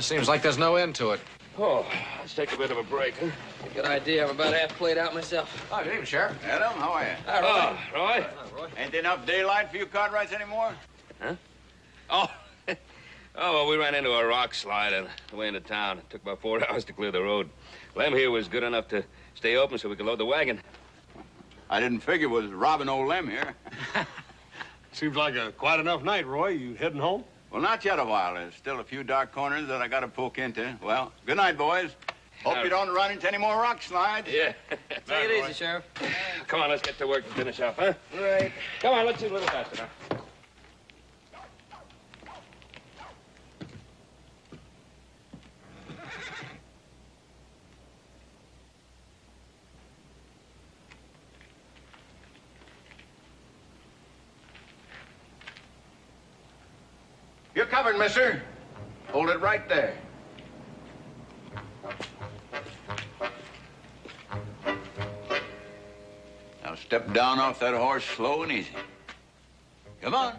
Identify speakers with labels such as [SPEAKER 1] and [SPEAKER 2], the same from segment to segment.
[SPEAKER 1] Seems like there's no end to it.
[SPEAKER 2] Oh, let's take a bit of a break, huh?
[SPEAKER 3] Good idea. I'm about half played out myself.
[SPEAKER 1] Oh, good evening, Sheriff.
[SPEAKER 4] Adam, how are you?
[SPEAKER 3] Hi, Roy.
[SPEAKER 2] Roy?
[SPEAKER 1] Roy.
[SPEAKER 4] Ain't there enough daylight for you Cartwrights anymore?
[SPEAKER 2] Huh? Oh. Oh, well, we ran into a rock slide on the way into town. It took about 4 hours to clear the road. Lem here was good enough to stay open so we could load the wagon.
[SPEAKER 4] I didn't figure it was robbing old Lem here.
[SPEAKER 5] Seems like a quite enough night, Roy. You heading home?
[SPEAKER 4] Well, not yet a while. There's still a few dark corners that I got to poke into. Well, good night, boys. Hope you don't run into any more rock slides.
[SPEAKER 2] Yeah.
[SPEAKER 3] Take it easy, Sheriff.
[SPEAKER 2] Come on, let's get to work and finish up, huh?
[SPEAKER 3] Right.
[SPEAKER 2] Come on, let's do a little faster now.
[SPEAKER 4] You're covered, mister. Hold it right there. Now step down off that horse slow and easy. Come on.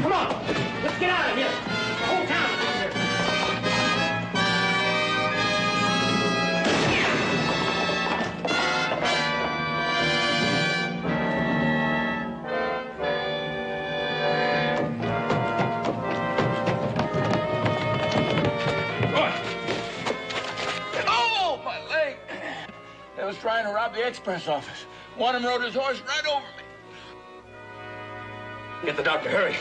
[SPEAKER 6] Come on! Let's get out of here! The whole town is here!
[SPEAKER 4] Oh, my leg! They was trying to rob the express office. One of them rode his horse right over me.
[SPEAKER 2] Get the doctor, hurry.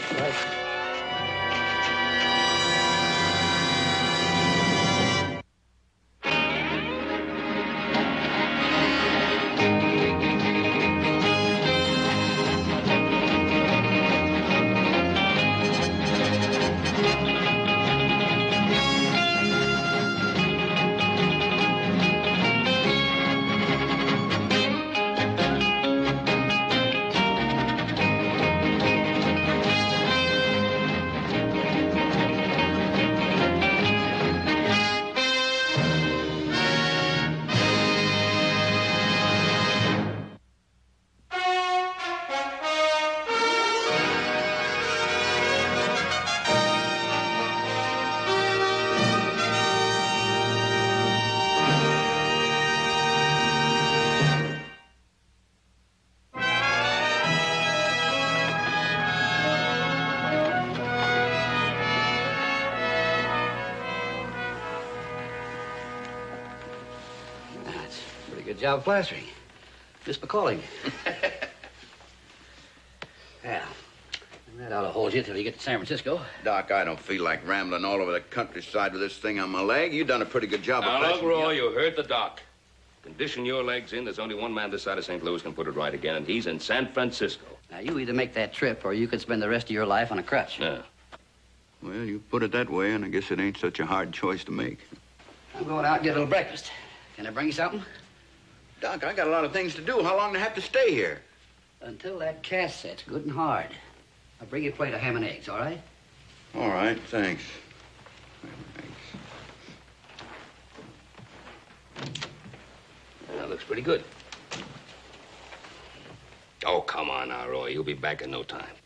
[SPEAKER 3] Good job plastering. Just for calling. Yeah. That ought to hold you till you get to San Francisco.
[SPEAKER 4] Doc, I don't feel like rambling all over the countryside with this thing on my leg. You done a pretty good job of
[SPEAKER 2] Now, look,
[SPEAKER 4] patching me
[SPEAKER 2] Roy,
[SPEAKER 4] up.
[SPEAKER 2] you heard the doc. Condition your legs in, there's only one man this side of St. Louis can put it right again, and he's in San Francisco.
[SPEAKER 3] Now, you either make that trip or you could spend the rest of your life on a crutch.
[SPEAKER 2] Yeah.
[SPEAKER 4] Well, you put it that way, and I guess it ain't such a hard choice to make.
[SPEAKER 3] I'm going out and get a little breakfast. Can I bring you something?
[SPEAKER 4] Doc, I got a lot of things to do. How long do I have to stay here?
[SPEAKER 3] Until that cast sets good and hard. I'll bring you a plate of ham and eggs, all right?
[SPEAKER 4] All right, thanks.
[SPEAKER 2] That looks pretty good. Oh, come on now, Roy. You'll be back in no time.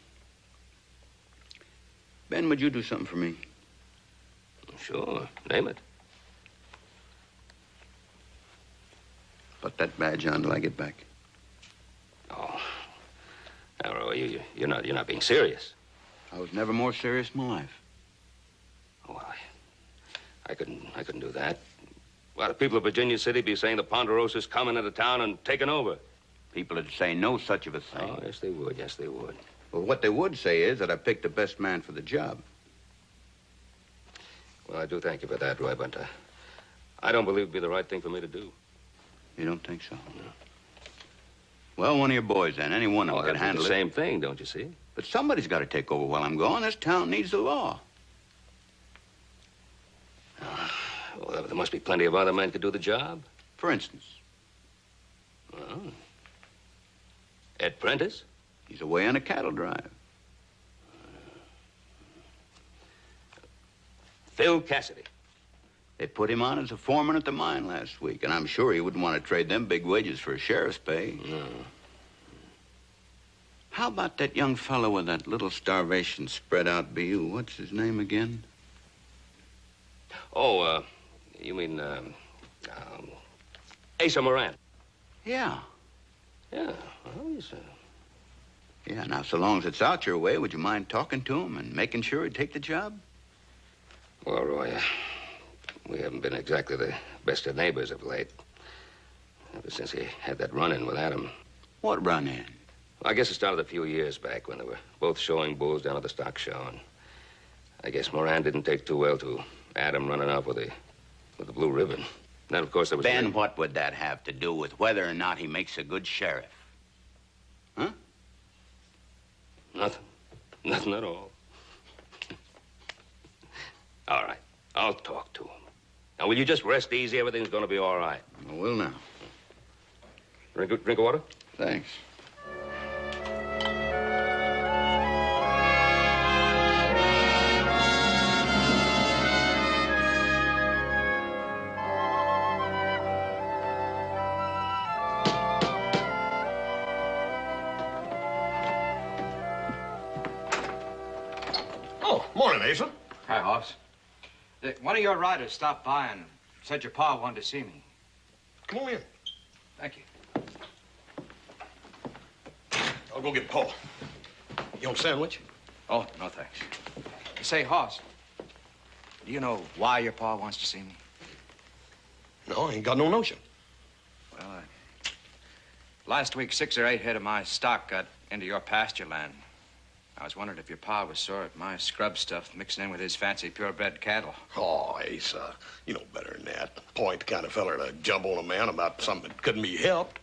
[SPEAKER 4] Ben, would you do something for me?
[SPEAKER 2] Sure. Name it.
[SPEAKER 4] Put that badge on till I get back.
[SPEAKER 2] Oh. Now, Roy, you're not being serious.
[SPEAKER 4] I was never more serious in my life.
[SPEAKER 2] Oh, I couldn't do that. Well, the people of Virginia City be saying the Ponderosa's coming into town and taking over.
[SPEAKER 4] People would say no such of a thing.
[SPEAKER 2] Oh, yes, they would. Yes, they would.
[SPEAKER 4] Well, what they would say is that I picked the best man for the job.
[SPEAKER 2] Well, I do thank you for that, Roy, but I don't believe it'd be the right thing for me to do.
[SPEAKER 4] You don't think so?
[SPEAKER 2] No.
[SPEAKER 4] Well, one of your boys, then. Any one of them could handle
[SPEAKER 2] the
[SPEAKER 4] it.
[SPEAKER 2] same thing, don't you see?
[SPEAKER 4] But somebody's got to take over while I'm gone. This town needs the law.
[SPEAKER 2] Well, there must be plenty of other men who could do the job.
[SPEAKER 4] For instance,
[SPEAKER 2] Well, Ed Prentice?
[SPEAKER 4] he's away on a cattle drive.
[SPEAKER 2] Phil Cassidy.
[SPEAKER 4] They put him on as a foreman at the mine last week, and I'm sure he wouldn't want to trade them big wages for a sheriff's pay.
[SPEAKER 2] No.
[SPEAKER 4] How about that young fellow with that little starvation spread out BU? What's his name again?
[SPEAKER 2] Oh, you mean, Asa Moran.
[SPEAKER 4] Yeah.
[SPEAKER 2] Yeah, well, he's,
[SPEAKER 4] Yeah, now, so long as it's out your way, would you mind talking to him and making sure he'd take the job?
[SPEAKER 2] Well, Roy, we haven't been exactly the best of neighbors of late. Ever since he had that run-in with Adam.
[SPEAKER 4] What run-in?
[SPEAKER 2] I guess it started a few years back when they were both showing bulls down at the stock show. And I guess Moran didn't take too well to Adam running off with the blue ribbon. Then, of course, there was...
[SPEAKER 4] Then what would that have to do with whether or not he makes a good sheriff? Huh?
[SPEAKER 2] Nothing. Nothing at all. All right. I'll talk to him. Now, will you just rest easy? Everything's going to be all right.
[SPEAKER 4] I will now.
[SPEAKER 2] Drink of water?
[SPEAKER 4] Thanks.
[SPEAKER 5] Oh, morning, Asa.
[SPEAKER 1] Hi, Hoss. One of your riders stopped by and said your pa wanted to see me.
[SPEAKER 5] Come on in.
[SPEAKER 1] Thank you.
[SPEAKER 5] I'll go get Paul. You want a sandwich?
[SPEAKER 1] Oh, no thanks. Say, Hoss, do you know why your pa wants to see me?
[SPEAKER 5] No, I ain't got no notion.
[SPEAKER 1] Well, last week, 6 or 8 head of my stock got into your pasture land. I was wondering if your pa was sore at my scrub stuff mixing in with his fancy purebred cattle.
[SPEAKER 5] Oh, Asa, you know better than that. Paul ain't the kind of feller to jump on a man about something that couldn't be helped.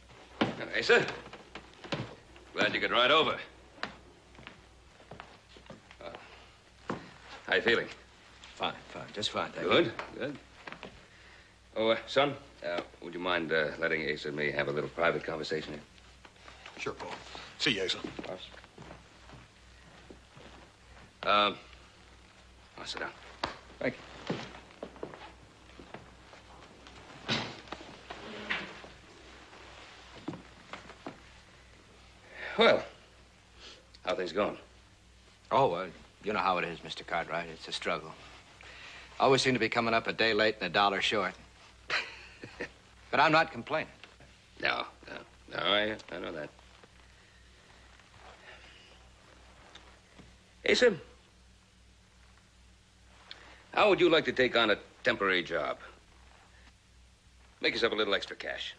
[SPEAKER 2] Asa, glad you could ride over. How you feeling?
[SPEAKER 1] Fine, just fine, thank you.
[SPEAKER 2] Good, good. Oh, son, would you mind letting Asa and me have a little private conversation here?
[SPEAKER 5] Sure, Paul. See you, Asa.
[SPEAKER 2] I'll sit down.
[SPEAKER 1] Thank you.
[SPEAKER 2] Well, how things going?
[SPEAKER 1] Oh, well, you know how it is, Mr. Cartwright. It's a struggle. Always seem to be coming up a day late and a dollar short. But I'm not complaining.
[SPEAKER 2] No, I know that. Asa, how would you like to take on a temporary job? Make yourself a little extra cash.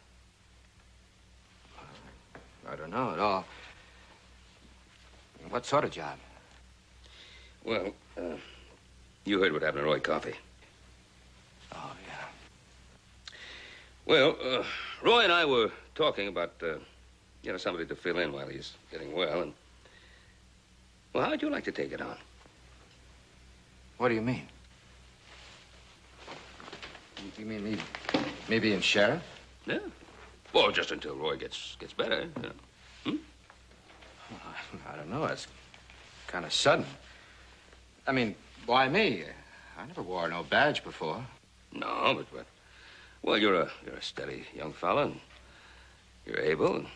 [SPEAKER 1] I don't know at all. What sort of job?
[SPEAKER 2] Well, you heard what happened to Roy Coffey.
[SPEAKER 1] Oh, yeah.
[SPEAKER 2] Well, Roy and I were talking about, somebody to fill in while he's getting well, and... Well, how'd you like to take it on?
[SPEAKER 1] What do you mean? You mean me being sheriff?
[SPEAKER 2] Yeah. Well, just until Roy gets better, you know.
[SPEAKER 1] I don't know. It's kind of sudden. I mean, why me? I never wore no badge before.
[SPEAKER 2] No, but well, you're a steady young fella, and you're able, and,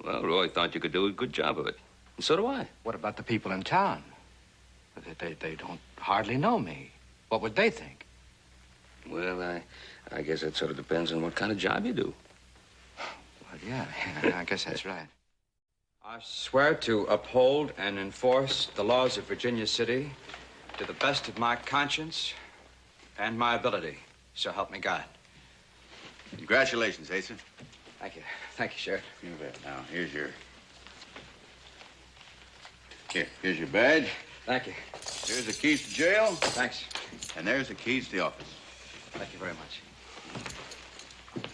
[SPEAKER 2] well, Roy thought you could do a good job of it. And so do I.
[SPEAKER 1] What about the people in town? They don't hardly know me. What would they think?
[SPEAKER 2] Well, I guess that sort of depends on what kind of job you do.
[SPEAKER 1] Well, yeah, I guess that's right. I swear to uphold and enforce the laws of Virginia City to the best of my conscience and my ability. So help me God.
[SPEAKER 4] Congratulations, Asa.
[SPEAKER 1] Thank you. Thank you, Sheriff.
[SPEAKER 4] You bet. Now, here's your badge.
[SPEAKER 1] Thank you.
[SPEAKER 4] Here's the keys to jail.
[SPEAKER 1] Thanks.
[SPEAKER 4] And there's the keys to the office.
[SPEAKER 1] Thank you very much.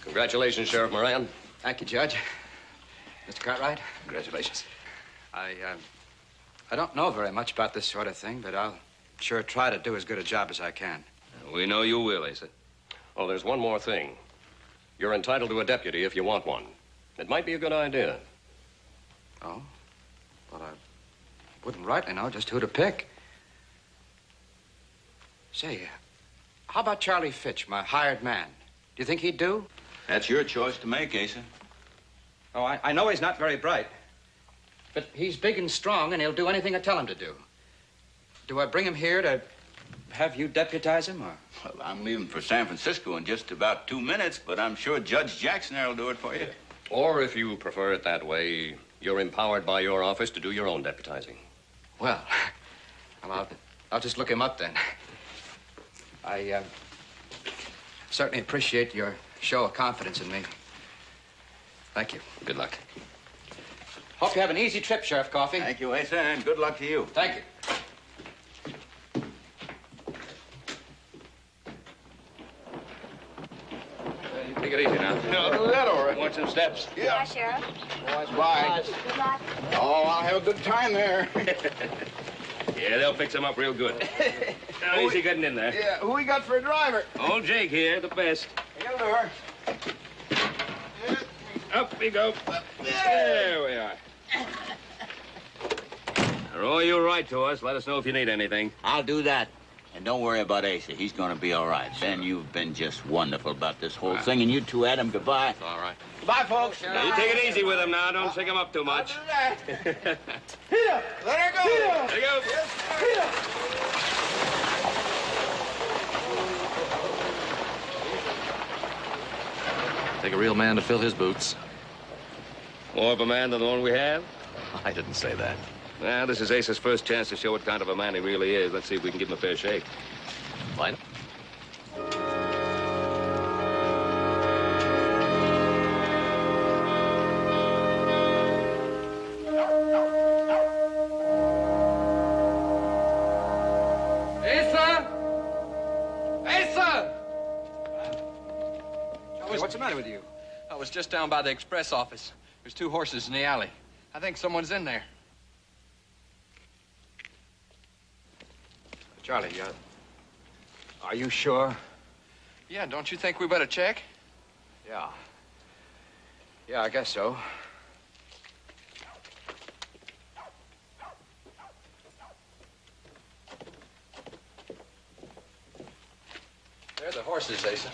[SPEAKER 7] Congratulations, Sheriff Moran.
[SPEAKER 1] Thank you, Judge. Mr. Cartwright?
[SPEAKER 2] Congratulations.
[SPEAKER 1] I don't know very much about this sort of thing, but I'll sure try to do as good a job as I can.
[SPEAKER 2] We know you will, Asa.
[SPEAKER 7] Oh, there's one more thing. You're entitled to a deputy if you want one. It might be a good idea.
[SPEAKER 1] Oh? Well, I wouldn't rightly know just who to pick. Say, How about Charlie Fitch, my hired man? Do you think he'd do?
[SPEAKER 4] That's your choice to make, Asa.
[SPEAKER 1] Oh, I know he's not very bright. But he's big and strong, and he'll do anything I tell him to do. Do I bring him here to have you deputize him, or?
[SPEAKER 4] Well, I'm leaving for San Francisco in just about 2 minutes, but I'm sure Judge Jackson there will do it for you.
[SPEAKER 7] Or if you prefer it that way, you're empowered by your office to do your own deputizing.
[SPEAKER 1] Well, I'll just look him up then. I certainly appreciate your show of confidence in me. Thank you.
[SPEAKER 7] Good luck.
[SPEAKER 1] Hope you have an easy trip, Sheriff Coffey.
[SPEAKER 4] Thank you, Asa, and good luck to you.
[SPEAKER 1] Thank you.
[SPEAKER 2] Take it easy now.
[SPEAKER 5] I'll do that, all right.
[SPEAKER 2] Watch some steps.
[SPEAKER 8] Yeah, Sheriff.
[SPEAKER 5] Bye.
[SPEAKER 8] Good luck.
[SPEAKER 5] Oh, I'll have a good time there.
[SPEAKER 2] Yeah, they'll fix him up real good. Now, easy getting in there.
[SPEAKER 5] Yeah, who we got for a driver?
[SPEAKER 2] Old Jake here, the best.
[SPEAKER 5] He'll do her.
[SPEAKER 2] Up we go. There we are. Row you right to us. Let us know if you need anything.
[SPEAKER 4] I'll do that. And don't worry about Asa. He's going to be all right. Ben, you've been just wonderful about this whole thing. And you too, Adam, goodbye.
[SPEAKER 2] All right.
[SPEAKER 5] Bye, folks.
[SPEAKER 2] Now, you take it easy with him now. Don't shake him up too much.
[SPEAKER 5] I'll do that. Peter, let her go.
[SPEAKER 2] There you go.
[SPEAKER 5] Yes, Peter.
[SPEAKER 9] Take a real man to fill his boots.
[SPEAKER 2] More of a man than the one we have?
[SPEAKER 9] I didn't say that.
[SPEAKER 2] Well, this is Asa's first chance to show what kind of a man he really is. Let's see if we can give him a fair shake.
[SPEAKER 9] Fine.
[SPEAKER 1] Asa! Asa! Hey, what's the matter with you?
[SPEAKER 10] I was just down by the express office. There's 2 horses in the alley. I think someone's in there.
[SPEAKER 1] Charlie, are you sure?
[SPEAKER 10] Yeah, don't you think we better check?
[SPEAKER 1] Yeah. Yeah, I guess so.
[SPEAKER 10] They're the horses, Asa.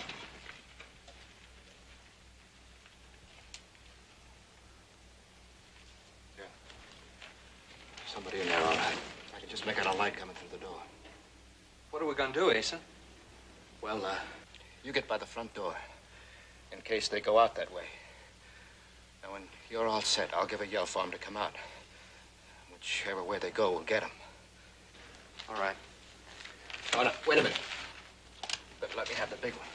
[SPEAKER 1] Yeah. Somebody in there, all right. I can just make out a light coming through the door.
[SPEAKER 10] What are we gonna do, Asa?
[SPEAKER 1] Well, you get by the front door, in case they go out that way. Now, when you're all set, I'll give a yell for them to come out. Whichever way they go, we'll get them.
[SPEAKER 10] All right.
[SPEAKER 1] Oh, no, wait a minute. Better let me have the big one.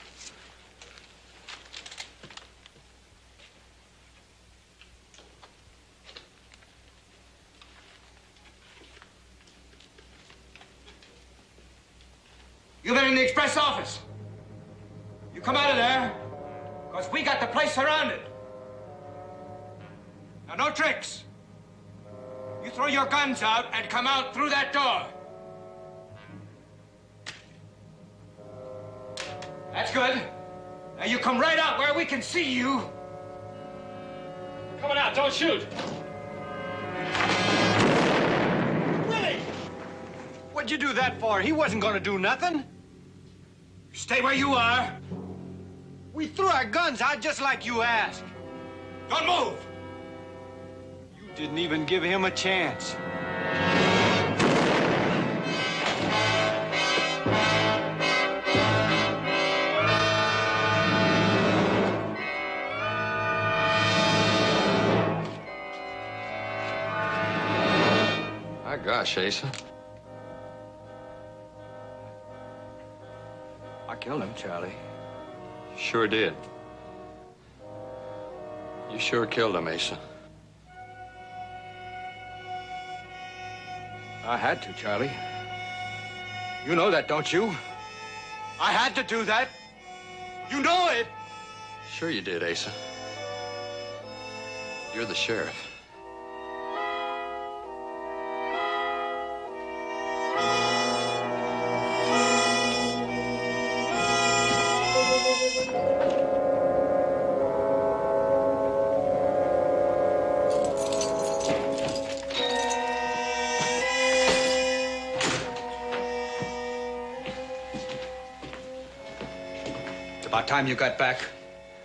[SPEAKER 1] You've been in the express office. You come out of there, because we got the place surrounded. Now, no tricks. You throw your guns out and come out through that door. That's good. Now, you come right out where we can see you.
[SPEAKER 6] Coming out, don't shoot.
[SPEAKER 10] Willie! What'd you do that for? He wasn't gonna do nothing.
[SPEAKER 1] Stay where you are.
[SPEAKER 10] We threw our guns out just like you asked.
[SPEAKER 1] Don't move.
[SPEAKER 10] You didn't even give him a chance.
[SPEAKER 9] My gosh, Asa.
[SPEAKER 1] I killed him, Charlie.
[SPEAKER 9] You sure did. You sure killed him, Asa.
[SPEAKER 1] I had to, Charlie. You know that, don't you? I had to do that. You know it.
[SPEAKER 9] Sure you did, Asa. You're the sheriff.
[SPEAKER 1] About time you got back.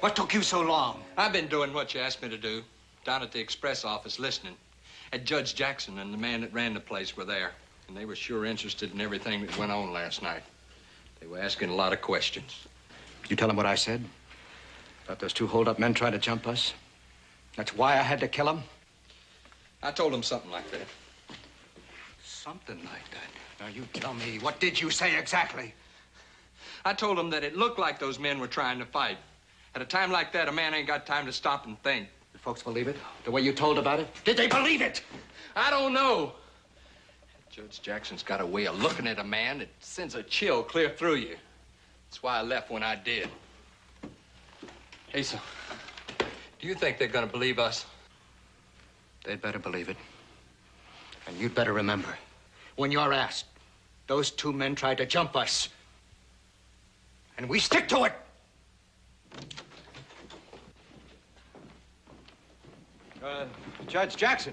[SPEAKER 10] What took you so long?
[SPEAKER 9] I've been doing what you asked me to do. Down at the express office listening. And Judge Jackson and the man that ran the place were there. And they were sure interested in everything that went on last night. They were asking a lot of questions.
[SPEAKER 1] You tell them what I said? About those 2 hold-up men trying to jump us? That's why I had to kill them?
[SPEAKER 9] I told them something like that.
[SPEAKER 1] Something like that. Now, you tell me, what did you say exactly?
[SPEAKER 9] I told them that it looked like those men were trying to fight. At a time like that, a man ain't got time to stop and think.
[SPEAKER 1] Did folks believe it? The way you told about it? Did they believe it?
[SPEAKER 9] I don't know. Judge Jackson's got a way of looking at a man that sends a chill clear through you. That's why I left when I did. Asa, do you think they're gonna believe us?
[SPEAKER 1] They'd better believe it. And you'd better remember, when you're asked, those 2 men tried to jump us. And we stick to it. Judge Jackson,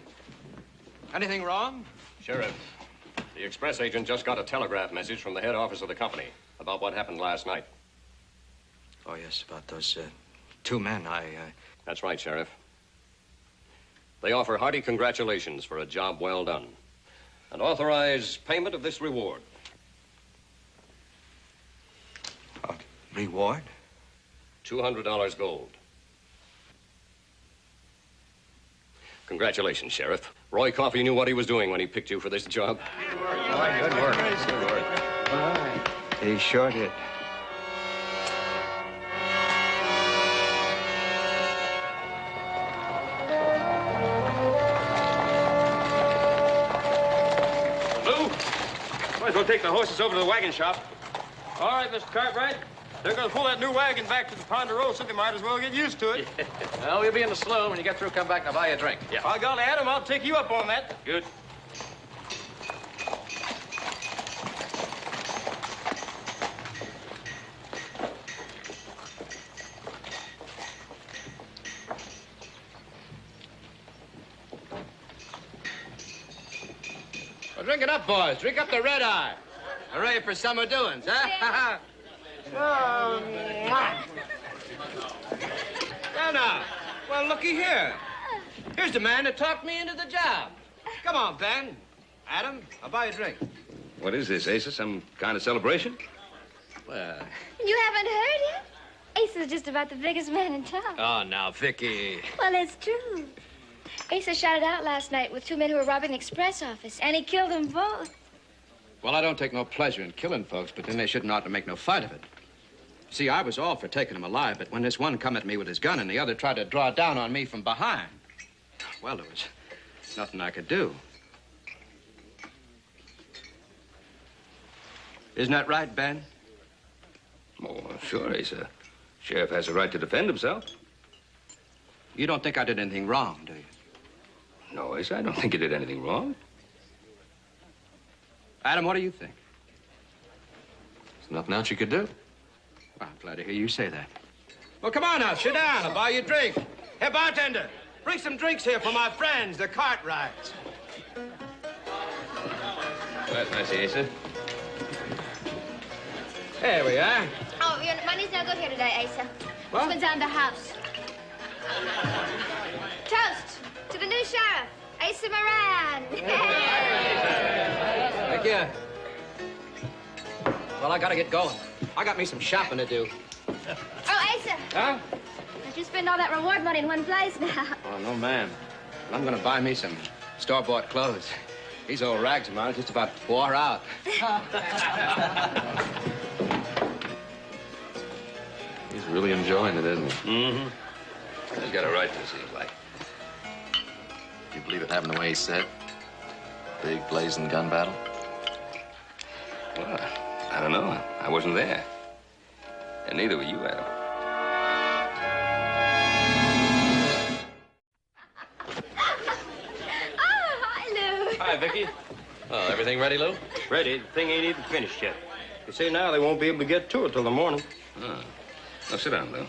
[SPEAKER 1] anything wrong?
[SPEAKER 7] Sheriff, the express agent just got a telegraph message from the head office of the company about what happened last night.
[SPEAKER 1] Oh, yes, about those 2 men.
[SPEAKER 7] That's right, Sheriff. They offer hearty congratulations for a job well done and authorize payment of this reward.
[SPEAKER 1] Reward?
[SPEAKER 7] $200 gold. Congratulations, Sheriff. Roy Coffey knew what he was doing when he picked you for this job.
[SPEAKER 1] Good work. Good work. All right. He sure did.
[SPEAKER 8] Lou, might as well take the horses over to the wagon shop. All right, Mr. Cartwright. They're going to pull that new wagon back to the Ponderosa. They might as well get used to it.
[SPEAKER 11] Well, we'll be in the saloon. When you get through, come back and I'll buy you a drink.
[SPEAKER 8] Yeah. By golly, Adam, I'll take you up on that. Good.
[SPEAKER 11] Well, drink it up, boys. Drink up the red eye. I'm ready for summer doings, huh? Now. Well, looky here. Here's the man that talked me into the job. Come on, Ben. Adam, I'll buy you a drink.
[SPEAKER 2] What is this, Asa? Some kind of celebration?
[SPEAKER 11] Well...
[SPEAKER 12] You haven't heard it? Asa's just about the biggest man in town.
[SPEAKER 11] Oh, now, Vicky.
[SPEAKER 12] Well, it's true. Asa shot it out last night with 2 men who were robbing the express office, and he killed them both.
[SPEAKER 1] Well, I don't take no pleasure in killing folks, but then they shouldn't ought to make no fight of it. See, I was all for taking them alive, but when this one come at me with his gun and the other tried to draw down on me from behind, well, there was nothing I could do. Isn't that right, Ben?
[SPEAKER 2] Oh, sure, Asa. Sheriff has a right to defend himself.
[SPEAKER 1] You don't think I did anything wrong, do you?
[SPEAKER 2] No, Asa, I don't think you did anything wrong.
[SPEAKER 1] Adam, what do you think?
[SPEAKER 11] There's nothing else you could do.
[SPEAKER 1] Well, I'm glad to hear you say that. Well, come on now, sit down. I'll buy you a drink. Hey, bartender, bring some drinks here for my friends, the Cartwrights.
[SPEAKER 2] That's nice, Asa.
[SPEAKER 1] There we are.
[SPEAKER 12] Oh, your money's no good here today, Asa.
[SPEAKER 1] What?
[SPEAKER 12] This one's on the house. Toast to the new sheriff, Asa Moran.
[SPEAKER 1] Thank you. Well, I gotta get going. I got me some shopping to do.
[SPEAKER 12] Oh, Asa.
[SPEAKER 1] Huh?
[SPEAKER 12] Don't you spend all that reward money in one place now.
[SPEAKER 1] Oh, no, ma'am. I'm gonna buy me some store-bought clothes. These old rags of mine are just about wore out.
[SPEAKER 11] He's really enjoying it, isn't he?
[SPEAKER 2] Mm-hmm. He's got a right to, seems like.
[SPEAKER 11] Do you believe it happened the way he said? Big blazing gun battle?
[SPEAKER 2] Well, I don't know. I wasn't there. And neither were you, Adam.
[SPEAKER 12] Oh, hi, Lou.
[SPEAKER 8] Hi, Vicky.
[SPEAKER 7] Oh, everything ready, Lou?
[SPEAKER 8] Ready. The thing ain't even finished yet. You see, now they won't be able to get to it till the morning.
[SPEAKER 2] Oh. Well, sit down, Lou.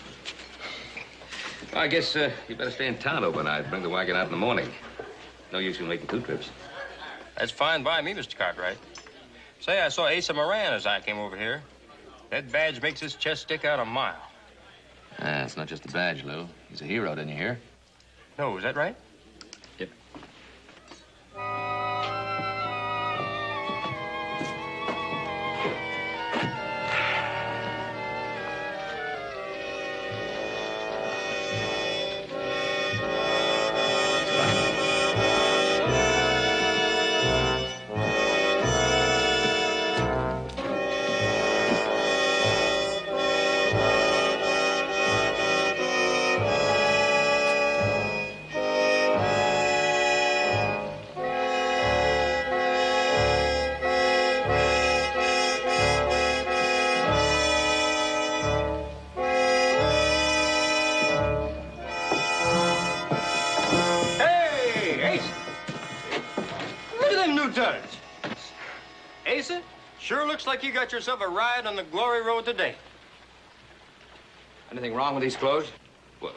[SPEAKER 2] Well, I guess you better stay in town overnight. Bring the wagon out in the morning. No use in making 2 trips.
[SPEAKER 8] That's fine by me, Mr. Cartwright. Say, I saw Asa Moran as I came over here. That badge makes his chest stick out a mile.
[SPEAKER 2] It's not just a badge, Lou. He's a hero, didn't you hear?
[SPEAKER 8] No, is that right?
[SPEAKER 2] Yep.
[SPEAKER 8] Asa, sure looks like you got yourself a ride on the glory road today.
[SPEAKER 1] Anything wrong with these clothes?
[SPEAKER 2] Well,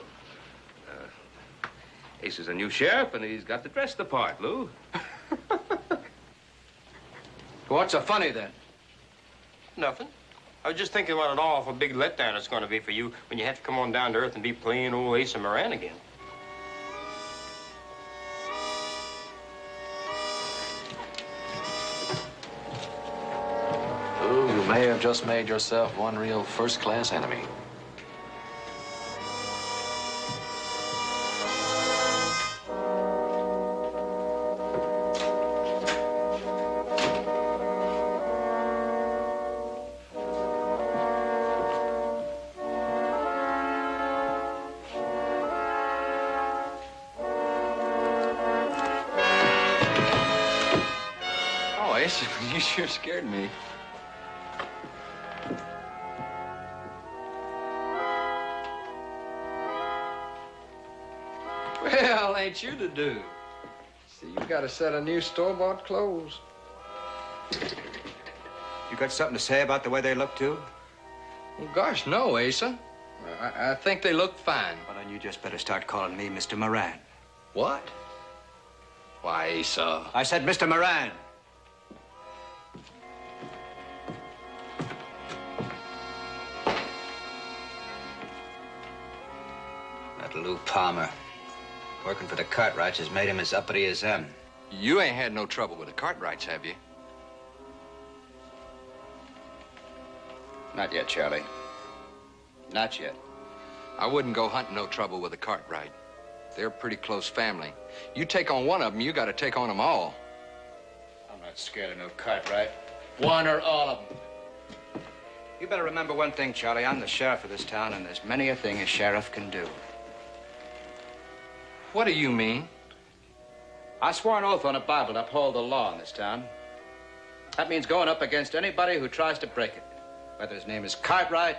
[SPEAKER 2] Ace is a new sheriff, and he's got to dress the part, Lou.
[SPEAKER 1] What's so funny, then?
[SPEAKER 8] Nothing. I was just thinking what an awful big letdown it's going to be for you when you have to come on down to earth and be playing old Asa Moran again.
[SPEAKER 13] Lou, you may have just made yourself one real first-class enemy.
[SPEAKER 1] You sure scared me.
[SPEAKER 10] Well, ain't you the dude? See, you got a set of new store-bought clothes.
[SPEAKER 1] You got something to say about the way they look, too?
[SPEAKER 10] Well, gosh, no, Asa. I think they look fine.
[SPEAKER 1] Well, then you just better start calling me Mr. Moran.
[SPEAKER 10] What? Why, Asa?
[SPEAKER 1] I said Mr. Moran.
[SPEAKER 3] Lou Palmer. Working for the Cartwrights has made him as uppity as them.
[SPEAKER 9] You ain't had no trouble with the Cartwrights, have you?
[SPEAKER 3] Not yet, Charlie. Not yet.
[SPEAKER 9] I wouldn't go hunting no trouble with the Cartwright. They're a pretty close family. You take on one of them, you got to take on them all.
[SPEAKER 3] I'm not scared of no Cartwright. One or all of them.
[SPEAKER 1] You better remember one thing, Charlie. I'm the sheriff of this town, and there's many a thing a sheriff can do.
[SPEAKER 9] What do you mean?
[SPEAKER 1] I swore an oath on a Bible to uphold the law in this town. That means going up against anybody who tries to break it, whether his name is Cartwright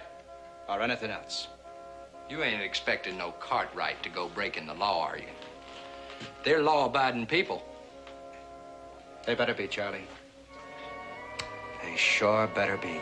[SPEAKER 1] or anything else.
[SPEAKER 9] You ain't expecting no Cartwright to go breaking the law, are you? They're law-abiding people.
[SPEAKER 1] They better be, Charlie. They sure better be.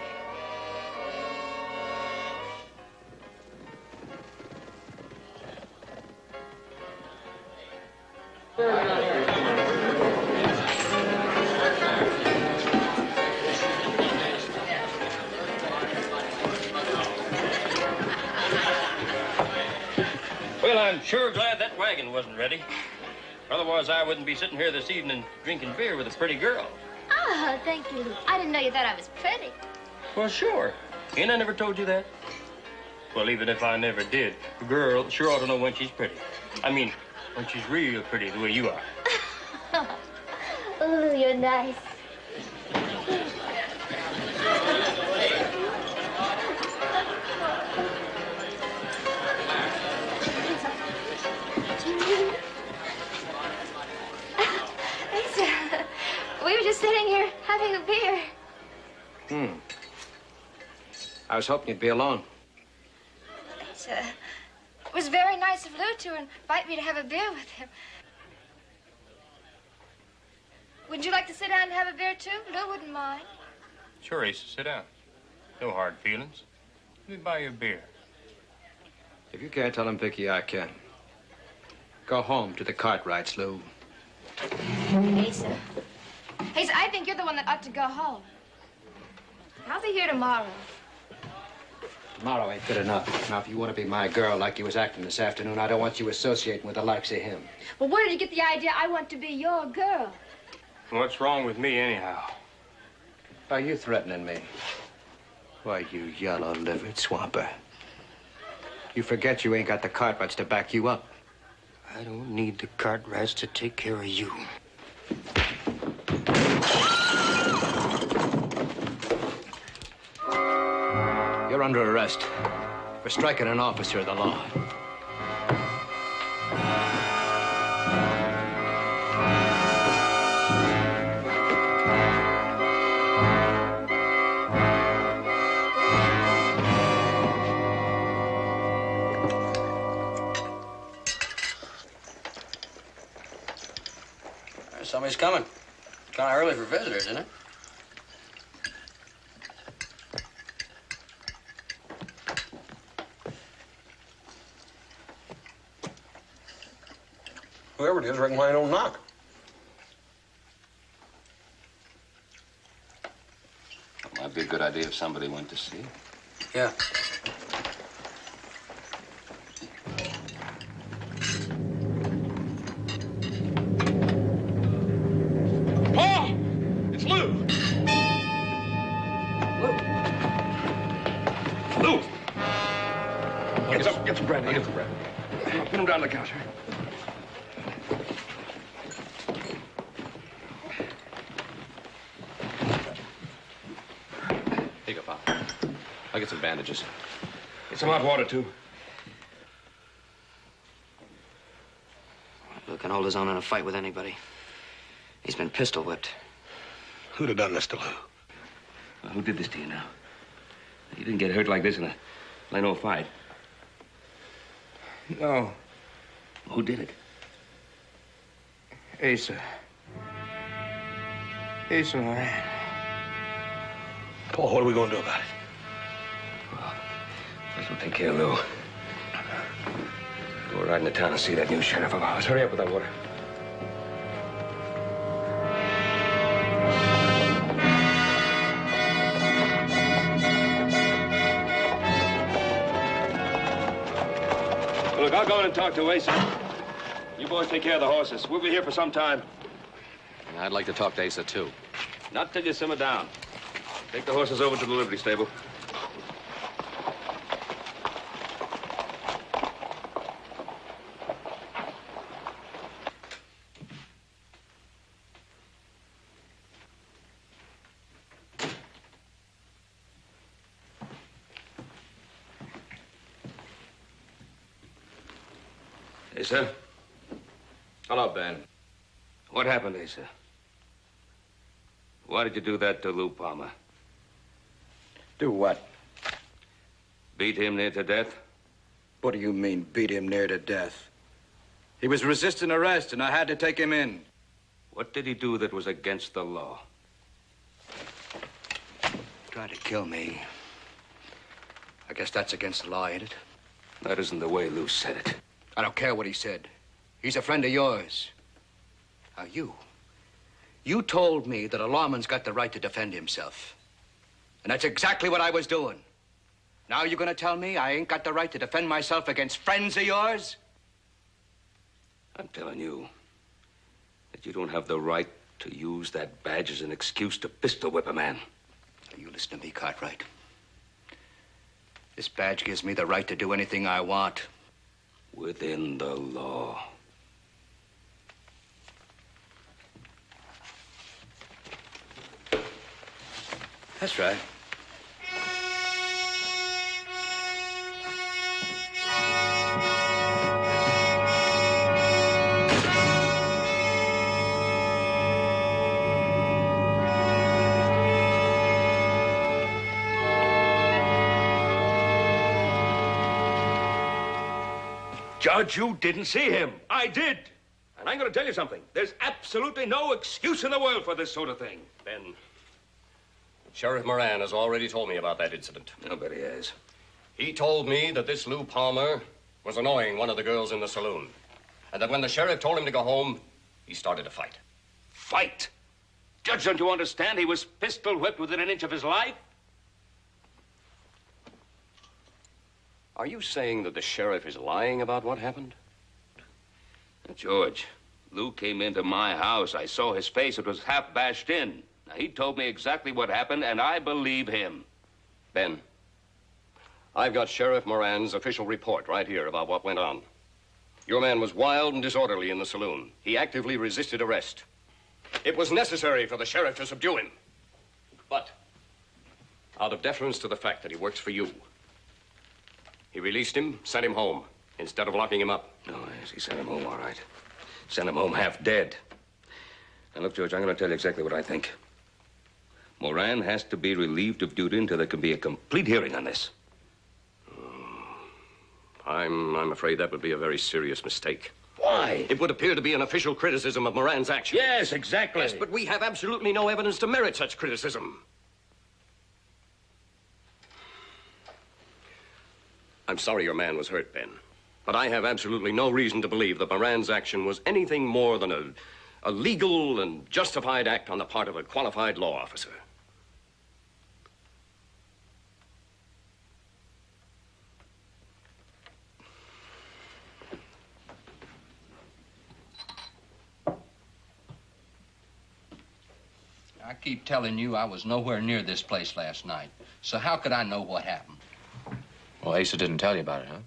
[SPEAKER 8] Well, I'm sure glad that wagon wasn't ready. Otherwise, I wouldn't be sitting here this evening drinking beer with a pretty girl.
[SPEAKER 12] Oh, thank you. I didn't know you thought I was pretty.
[SPEAKER 8] Well, sure. Ain't I never told you that? Well, even if I never did, a girl sure ought to know when she's pretty. I mean, when she's real pretty the way you are.
[SPEAKER 12] Oh, you're nice. We were just sitting here having a beer.
[SPEAKER 1] I was hoping you'd be alone.
[SPEAKER 12] It was very nice of Lou to invite me to have a beer with him. Would you like to sit down and have a beer, too? Lou wouldn't mind.
[SPEAKER 8] Sure, Asa, sit down. No hard feelings. Let me buy you a beer.
[SPEAKER 1] If you can't tell him, Vicky, I can. Go home to the Cartwrights, Lou.
[SPEAKER 12] Asa. Asa, I think you're the one that ought to go home. I'll be here tomorrow.
[SPEAKER 3] Tomorrow ain't good enough. Now, if you want to be my girl like you was acting this afternoon, I don't want you associating with the likes of him.
[SPEAKER 12] Well, where did you get the idea I want to be your girl?
[SPEAKER 8] What's wrong with me, anyhow?
[SPEAKER 3] Are you threatening me? Why, you yellow-livered swamper. You forget you ain't got the Cartwrights to back you up.
[SPEAKER 11] I don't need the Cartwrights to take care of you.
[SPEAKER 3] You're under arrest for striking an officer of the law.
[SPEAKER 11] Somebody's coming. Kind of early for visitors, isn't it?
[SPEAKER 5] Whoever it is, reckon why I don't knock.
[SPEAKER 2] It might be a good idea if somebody went to see.
[SPEAKER 11] Yeah.
[SPEAKER 8] Paul! It's Lou! Lou! Get some brandy, get some brandy. Put him down the counter.
[SPEAKER 13] Here you go, Pop. I'll get some bandages.
[SPEAKER 8] Get some hot water, too.
[SPEAKER 11] Lou can hold his own in a fight with anybody. He's been pistol whipped.
[SPEAKER 5] Who'd have done this to Lou?
[SPEAKER 2] Well, who did this to you now? You didn't get hurt like this in a plain old fight.
[SPEAKER 8] No.
[SPEAKER 2] Who did it?
[SPEAKER 8] Asa Moran.
[SPEAKER 5] Paul, what are we going to do about it?
[SPEAKER 2] Well, first we'll take care of Lou. Go right into town and see that new sheriff of ours. Hurry up with that water.
[SPEAKER 8] Well, look, I'll go in and talk to Asa. You boys take care of the horses. We'll be here for some time.
[SPEAKER 13] I'd like to talk to Asa, too.
[SPEAKER 8] Not till you simmer down. Take the horses over to the livery stable.
[SPEAKER 2] Asa?
[SPEAKER 8] Hello, Ben.
[SPEAKER 2] What happened, Asa? Why did you do that to Lou Palmer?
[SPEAKER 3] Do what?
[SPEAKER 2] Beat him near to death?
[SPEAKER 3] What do you mean, beat him near to death? He was resisting arrest, and I had to take him in.
[SPEAKER 2] What did he do that was against the law?
[SPEAKER 3] Tried to kill me. I guess that's against the law, ain't it?
[SPEAKER 2] That isn't the way Lou said it.
[SPEAKER 3] I don't care what he said. He's a friend of yours. Now, you told me that a lawman's got the right to defend himself. And that's exactly what I was doing. Now you're gonna tell me I ain't got the right to defend myself against friends of yours?
[SPEAKER 2] I'm telling you that you don't have the right to use that badge as an excuse to pistol whip a man.
[SPEAKER 3] Now, you listen to me, Cartwright. This badge gives me the right to do anything I want.
[SPEAKER 2] Within the law.
[SPEAKER 3] That's right.
[SPEAKER 8] Judge, you didn't see him. I did. And I'm going to tell you something. There's absolutely no excuse in the world for this sort of thing.
[SPEAKER 7] Ben, Sheriff Moran has already told me about that incident.
[SPEAKER 2] Nobody has.
[SPEAKER 7] He told me that this Lou Palmer was annoying one of the girls in the saloon. And that when the sheriff told him to go home, he started a fight.
[SPEAKER 2] Fight? Judge, don't you understand? He was pistol whipped within an inch of his life.
[SPEAKER 7] Are you saying that the sheriff is lying about what happened?
[SPEAKER 2] George, Lou came into my house. I saw his face. It was half bashed in. Now, he told me exactly what happened, and I believe him.
[SPEAKER 7] Ben, I've got Sheriff Moran's official report right here about what went on. Your man was wild and disorderly in the saloon. He actively resisted arrest. It was necessary for the sheriff to subdue him. But, out of deference to the fact that he works for you, he released him, sent him home, instead of locking him up.
[SPEAKER 2] No, yes, he sent him home, all right. Sent him home half dead. Now, look, George, I'm going to tell you exactly what I think. Moran has to be relieved of duty until there can be a complete hearing on this.
[SPEAKER 7] I'm afraid that would be a very serious mistake.
[SPEAKER 2] Why?
[SPEAKER 7] It would appear to be an official criticism of Moran's action.
[SPEAKER 2] Yes, exactly.
[SPEAKER 7] Yes, but we have absolutely no evidence to merit such criticism. I'm sorry your man was hurt, Ben. But I have absolutely no reason to believe that Moran's action was anything more than a legal and justified act on the part of a qualified law officer.
[SPEAKER 9] I keep telling you I was nowhere near this place last night. So how could I know what happened?
[SPEAKER 13] Well, Asa didn't tell you about it, huh?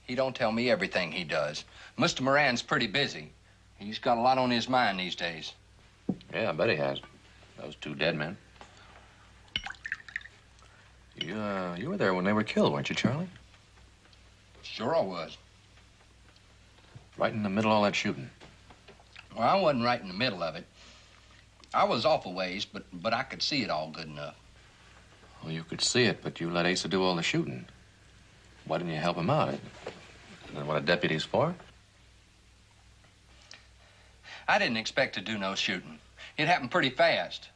[SPEAKER 9] He don't tell me everything he does. Mr. Moran's pretty busy. He's got a lot on his mind these days.
[SPEAKER 13] Yeah, I bet he has. Those two dead men. You were there when they were killed, weren't you, Charlie?
[SPEAKER 9] Sure I was.
[SPEAKER 13] Right in the middle of all that shooting.
[SPEAKER 9] Well, I wasn't right in the middle of it. I was off a ways, but I could see it all good enough.
[SPEAKER 13] Well, you could see it, but you let Asa do all the shooting. Why didn't you help him out? Isn't that what a deputy's for?
[SPEAKER 9] I didn't expect to do no shooting. It happened pretty fast.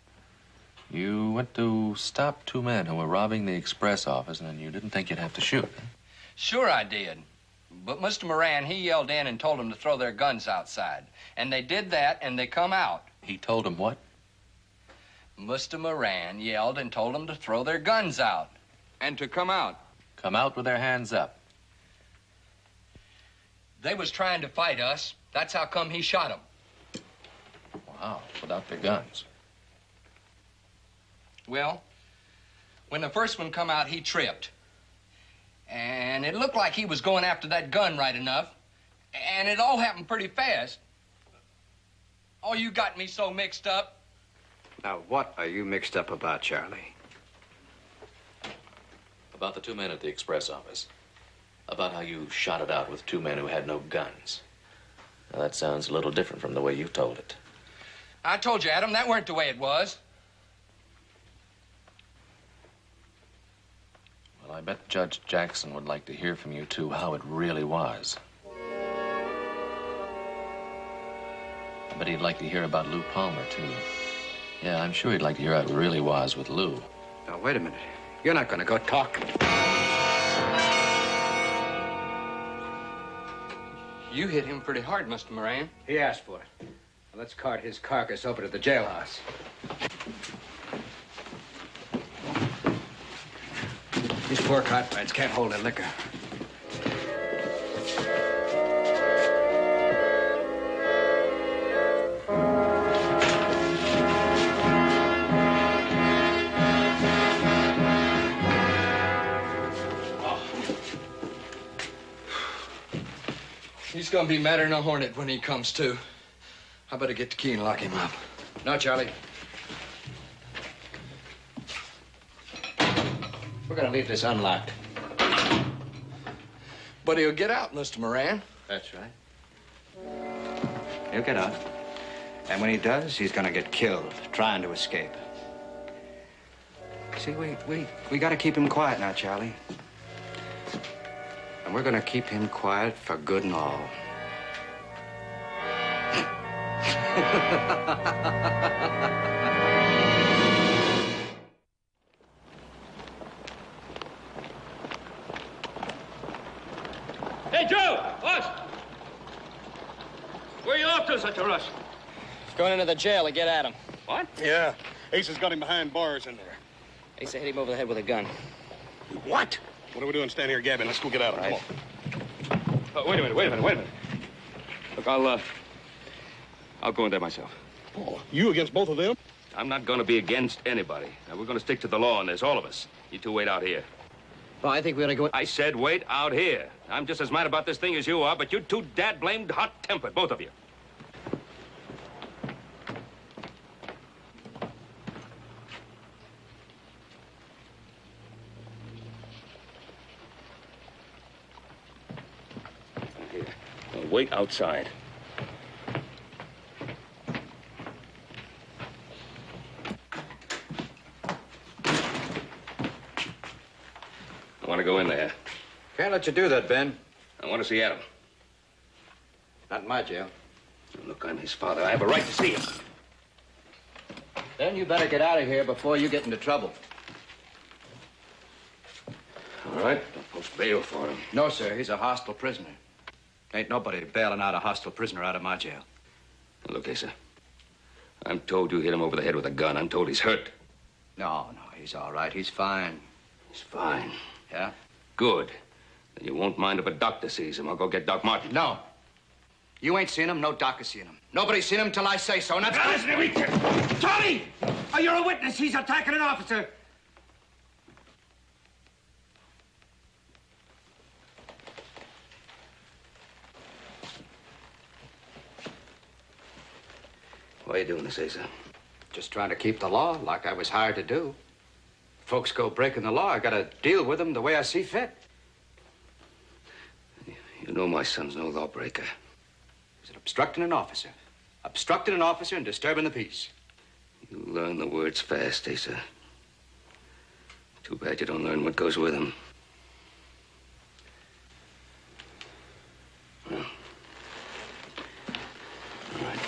[SPEAKER 13] You went to stop two men who were robbing the express office, and then you didn't think you'd have to shoot.
[SPEAKER 9] Sure I did. But Mr. Moran, he yelled in and told them to throw their guns outside. And they did that, and they come out.
[SPEAKER 13] He told them what?
[SPEAKER 9] Mr. Moran yelled and told them to throw their guns out. And to come out.
[SPEAKER 13] Come out with their hands up.
[SPEAKER 9] They was trying to fight us. That's how come he shot them.
[SPEAKER 13] Wow, without their guns.
[SPEAKER 9] Well, when the first one come out, he tripped. And it looked like he was going after that gun right enough. And it all happened pretty fast. Oh, you got me so mixed up.
[SPEAKER 3] Now, what are you mixed up about, Charlie?
[SPEAKER 13] About the two men at the express office. About how you shot it out with two men who had no guns. Now, that sounds a little different from the way you told it.
[SPEAKER 9] I told you, Adam, that weren't the way it was.
[SPEAKER 13] Well, I bet Judge Jackson would like to hear from you two how it really was. I bet he'd like to hear about Lou Palmer, too. Yeah, I'm sure he'd like to hear how it really was with Lou.
[SPEAKER 3] Now, wait a minute. You're not going to go talk.
[SPEAKER 9] You hit him pretty hard, Mr. Moran.
[SPEAKER 3] He asked for it. Now, let's cart his carcass over to the jailhouse. These poor cartwrights can't hold their liquor.
[SPEAKER 9] He's gonna be madder than a hornet when he comes to. I better get the key and lock him up.
[SPEAKER 3] No, Charlie. We're gonna leave this unlocked.
[SPEAKER 9] But he'll get out, Mr. Moran.
[SPEAKER 3] That's right. He'll get out. And when he does, he's gonna get killed trying to escape. See, we gotta keep him quiet now, Charlie. And we're gonna keep him quiet for good and all.
[SPEAKER 8] Hey, Joe! What? Where are you off to such a rush?
[SPEAKER 11] Going into the jail to get at him.
[SPEAKER 8] What?
[SPEAKER 5] Yeah. Asa's got him behind bars in there.
[SPEAKER 11] Asa hit him over the head with a gun.
[SPEAKER 5] What? What are we doing standing here gabbing? Let's go get out of here. Come on.
[SPEAKER 2] Wait a minute. Look, I'll go in there myself.
[SPEAKER 5] Oh, you against both of them?
[SPEAKER 2] I'm not going to be against anybody. Now, we're going to stick to the law, and there's all of us. You two wait out here.
[SPEAKER 3] Well, I think we ought to go...
[SPEAKER 2] I said wait out here. I'm just as mad about this thing as you are, but you two dad-blamed hot-tempered, both of you. Here. Now, wait outside. I want to go in there.
[SPEAKER 1] Can't let you do that, Ben.
[SPEAKER 2] I want to see Adam.
[SPEAKER 1] Not in my jail.
[SPEAKER 2] Look, I'm his father. I have a right to see him.
[SPEAKER 3] Then you better get out of here before you get into trouble.
[SPEAKER 2] All right. I'll post bail for him.
[SPEAKER 3] No, sir. He's a hostile prisoner. Ain't nobody bailing out a hostile prisoner out of my jail.
[SPEAKER 2] Look, Asa. I'm told you hit him over the head with a gun. I'm told he's hurt.
[SPEAKER 3] No, he's all right. He's fine.
[SPEAKER 2] He's fine.
[SPEAKER 3] Yeah?
[SPEAKER 2] Good. Then you won't mind if a doctor sees him. I'll go get Doc Martin.
[SPEAKER 3] No. You ain't seen him. No doc has seen him. Nobody's seen him till I say so, and that's...
[SPEAKER 6] Listen to me, Tommy! Oh, you're a witness. He's attacking an officer.
[SPEAKER 2] Why are you doing this, Asa?
[SPEAKER 3] Just trying to keep the law like I was hired to do. Folks go breaking the law, I gotta deal with them the way I see fit.
[SPEAKER 2] You know my son's no lawbreaker.
[SPEAKER 3] He's obstructing an officer. Obstructing an officer and disturbing the peace.
[SPEAKER 2] You learn the words fast, Asa. Too bad you don't learn what goes with them. Well. All right.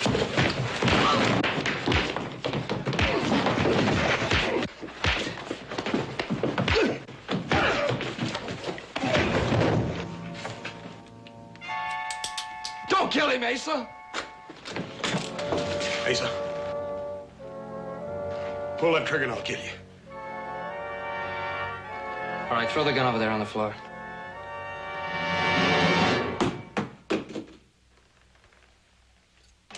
[SPEAKER 3] Don't kill him, Asa!
[SPEAKER 5] Asa. Pull that trigger and I'll kill you.
[SPEAKER 3] All right, throw the gun over there on the floor.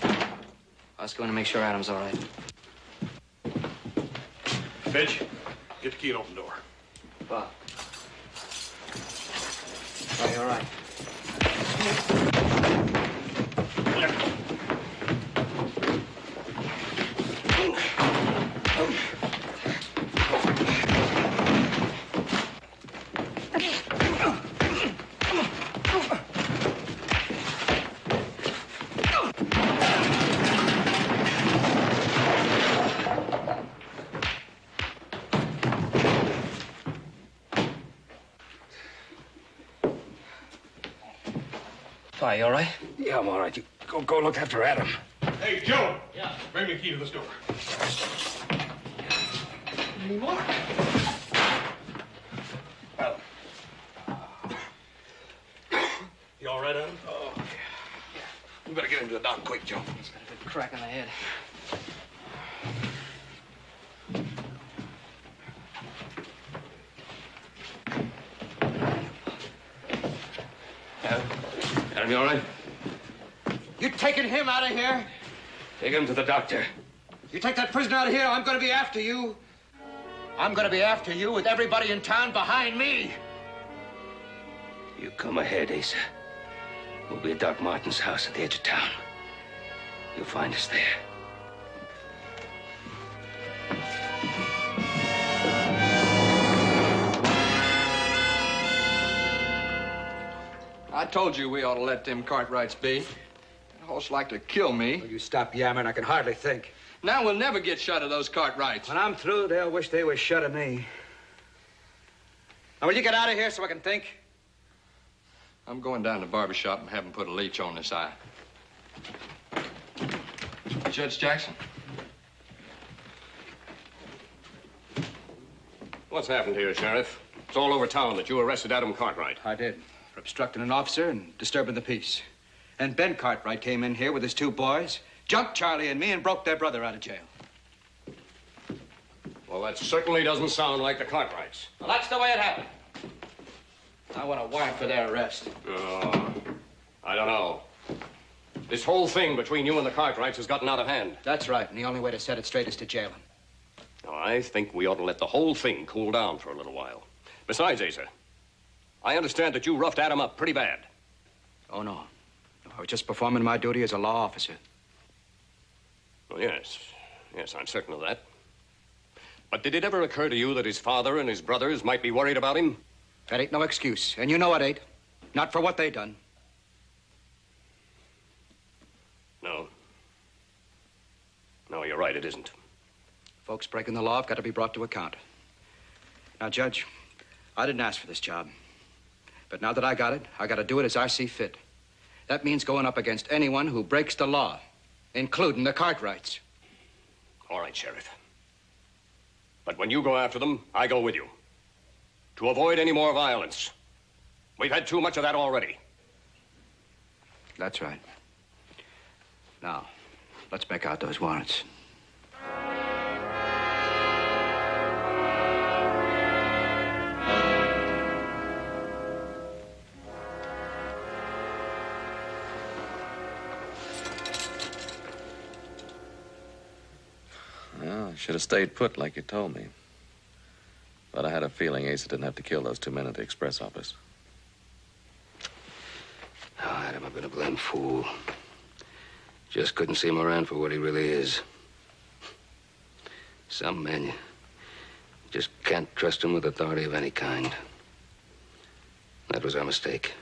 [SPEAKER 3] I was going to make sure Adam's all right.
[SPEAKER 5] Fitch, get the key and open the door.
[SPEAKER 3] Bob. Oh, you're all right.
[SPEAKER 14] Are you all right?
[SPEAKER 2] Yeah, I'm all right. You go look after Adam.
[SPEAKER 5] Hey, Joe. Yeah. Bring me the key to this door.
[SPEAKER 6] Any more?
[SPEAKER 5] Well. You all right, Adam?
[SPEAKER 3] Oh, yeah.
[SPEAKER 5] We better get into the dock quick, Joe.
[SPEAKER 14] He's got a good crack on the head.
[SPEAKER 2] Adam, you all right?
[SPEAKER 3] You taking him out of here?
[SPEAKER 2] Take him to the doctor.
[SPEAKER 3] You take that prisoner out of here, I'm going to be after you. I'm going to be after you with everybody in town behind me.
[SPEAKER 2] You come ahead, Asa. We'll be at Doc Martin's house at the edge of town. You'll find us there.
[SPEAKER 9] I told you we ought to let them Cartwrights be. That horse like to kill me.
[SPEAKER 3] Will you stop yammering? I can hardly think.
[SPEAKER 9] Now we'll never get shut of those Cartwrights.
[SPEAKER 3] When I'm through, they'll wish they was shut of me. Now, will you get out of here so I can think?
[SPEAKER 9] I'm going down to the barber shop and have them put a leech on this eye. Judge Jackson.
[SPEAKER 7] What's happened here, Sheriff? It's all over town that you arrested Adam Cartwright.
[SPEAKER 3] I did. For obstructing an officer and disturbing the peace. And Ben Cartwright came in here with his two boys, jumped Charlie and me, and broke their brother out of jail.
[SPEAKER 7] Well, that certainly doesn't sound like the Cartwrights.
[SPEAKER 3] Well, that's the way it happened. I want a warrant for their arrest.
[SPEAKER 7] I don't know. This whole thing between you and the Cartwrights has gotten out of hand.
[SPEAKER 3] That's right, and the only way to set it straight is to jail him.
[SPEAKER 7] Now, I think we ought to let the whole thing cool down for a little while. Besides, Asa, I understand that you roughed Adam up pretty bad.
[SPEAKER 3] Oh, no. I was just performing my duty as a law officer.
[SPEAKER 7] Well, yes, I'm certain of that. But did it ever occur to you that his father and his brothers might be worried about him?
[SPEAKER 3] That ain't no excuse, and you know it ain't. Not for what they done.
[SPEAKER 7] No, you're right, it isn't.
[SPEAKER 3] Folks breaking the law have got to be brought to account. Now, Judge, I didn't ask for this job. But now that I got it, I got to do it as I see fit. That means going up against anyone who breaks the law, including the Cartwrights.
[SPEAKER 7] All right, Sheriff. But when you go after them, I go with you. To avoid any more violence. We've had too much of that already.
[SPEAKER 3] That's right. Now, let's make out those warrants.
[SPEAKER 13] Well, I should have stayed put like you told me. But I had a feeling Asa didn't have to kill those two men at the express office.
[SPEAKER 2] Oh, Adam, I've been a blamed fool. Just couldn't see Moran for what he really is. Some men, you just can't trust him with authority of any kind. That was our mistake,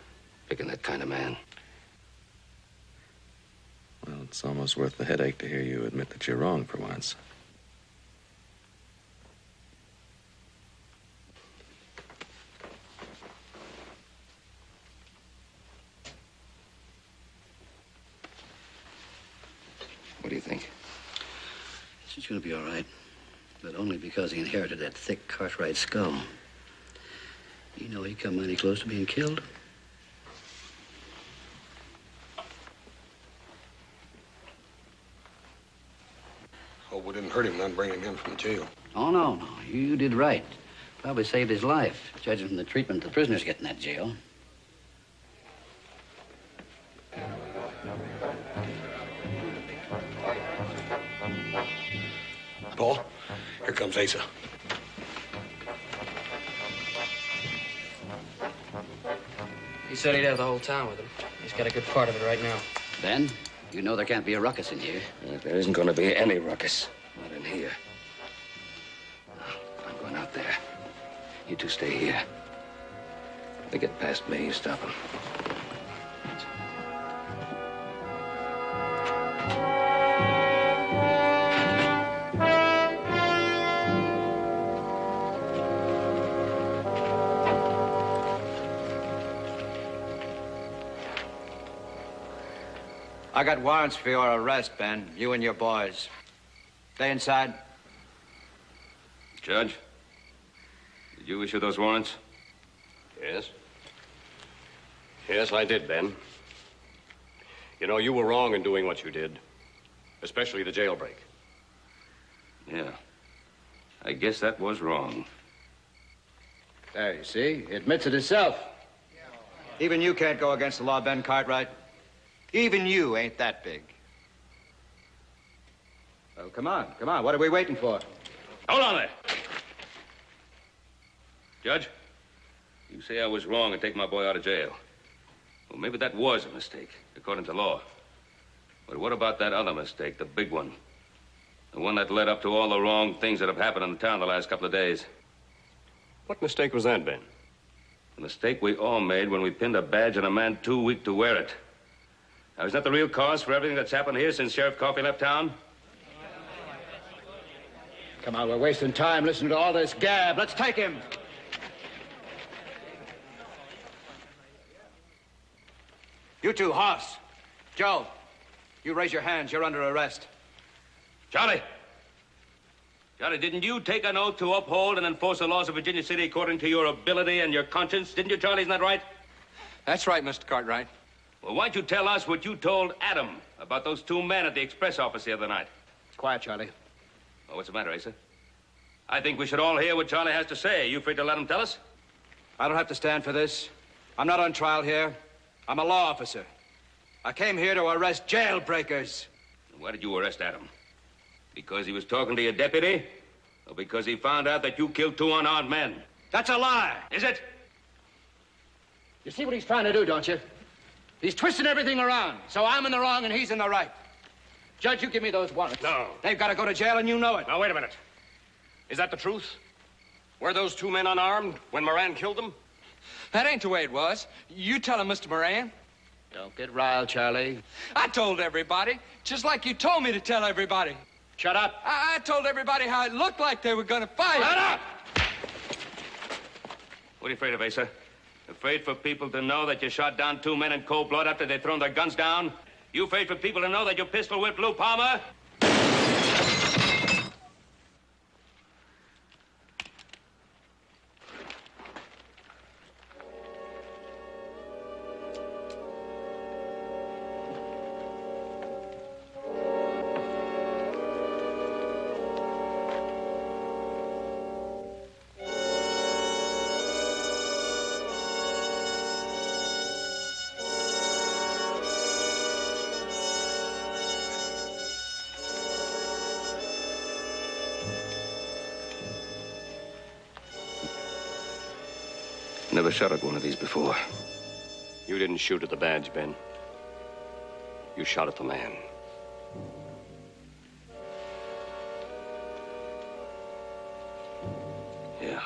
[SPEAKER 2] picking that kind of man.
[SPEAKER 13] Well, it's almost worth the headache to hear you admit that you're wrong for once.
[SPEAKER 2] What do you think?
[SPEAKER 15] She's going to be all right, but only because he inherited that thick Cartwright skull. You know he come mighty close to being killed.
[SPEAKER 5] Hope we didn't hurt him, not bring him in from jail.
[SPEAKER 15] Oh, no. You did right. Probably saved his life, judging from the treatment the prisoners get in that jail.
[SPEAKER 5] Paul, here comes Asa.
[SPEAKER 14] He said he'd have the whole town with him. He's got a good part of it right now.
[SPEAKER 15] Ben, you know there can't be a ruckus in here.
[SPEAKER 2] There isn't going to be any ruckus. Not in here. I'm going out there. You two stay here. If they get past me, you stop them.
[SPEAKER 3] I got warrants for your arrest, Ben. You and your boys. Stay inside.
[SPEAKER 2] Judge, did you issue those warrants?
[SPEAKER 7] Yes. Yes, I did, Ben. You know, you were wrong in doing what you did, especially the jailbreak.
[SPEAKER 2] Yeah. I guess that was wrong.
[SPEAKER 3] There, you see? He admits it himself. Even you can't go against the law, Ben Cartwright. Even you ain't that big. Well, come on. What are we waiting for?
[SPEAKER 2] Hold on there. Judge, you say I was wrong in taking my boy out of jail. Well, maybe that was a mistake, according to law. But what about that other mistake, the big one? The one that led up to all the wrong things that have happened in the town the last couple of days.
[SPEAKER 7] What mistake was that, Ben?
[SPEAKER 2] The mistake we all made when we pinned a badge on a man too weak to wear it. Now, is that the real cause for everything that's happened here since Sheriff Coffey left town?
[SPEAKER 3] Come on, we're wasting time listening to all this gab. Let's take him. You two, Hoss. Joe, you raise your hands. You're under arrest.
[SPEAKER 2] Charlie, didn't you take an oath to uphold and enforce the laws of Virginia City according to your ability and your conscience? Didn't you, Charlie? Isn't that right?
[SPEAKER 9] That's right, Mr. Cartwright.
[SPEAKER 2] Well, why don't you tell us what you told Adam about those two men at the express office the other night?
[SPEAKER 3] Quiet, Charlie.
[SPEAKER 2] Well, what's the matter, Asa? I think we should all hear what Charlie has to say. Are you free to let him tell us?
[SPEAKER 3] I don't have to stand for this. I'm not on trial here. I'm a law officer. I came here to arrest jailbreakers.
[SPEAKER 2] Why did you arrest Adam? Because he was talking to your deputy? Or because he found out that you killed 2 unarmed men?
[SPEAKER 3] That's a lie.
[SPEAKER 2] Is it?
[SPEAKER 3] You see what he's trying to do, don't you? He's twisting everything around, so I'm in the wrong and he's in the right. Judge, you give me those warrants.
[SPEAKER 16] No.
[SPEAKER 3] They've got to go to jail and you know it.
[SPEAKER 16] Now, wait a minute. Is that the truth? Were those 2 men unarmed when Moran killed them?
[SPEAKER 9] That ain't the way it was. You tell him, Mr. Moran.
[SPEAKER 3] Don't get riled, Charlie.
[SPEAKER 9] I told everybody, just like you told me to tell everybody.
[SPEAKER 3] Shut up.
[SPEAKER 9] I told everybody how it looked like they were gonna fight.
[SPEAKER 3] Shut up!
[SPEAKER 2] What are you afraid of, Asa? Afraid for people to know that you shot down 2 men in cold blood after they'd thrown their guns down? You afraid for people to know that you pistol whipped Lou Palmer? Never shot at one of these before.
[SPEAKER 16] You didn't shoot at the badge, Ben. You shot at the man.
[SPEAKER 2] Yeah.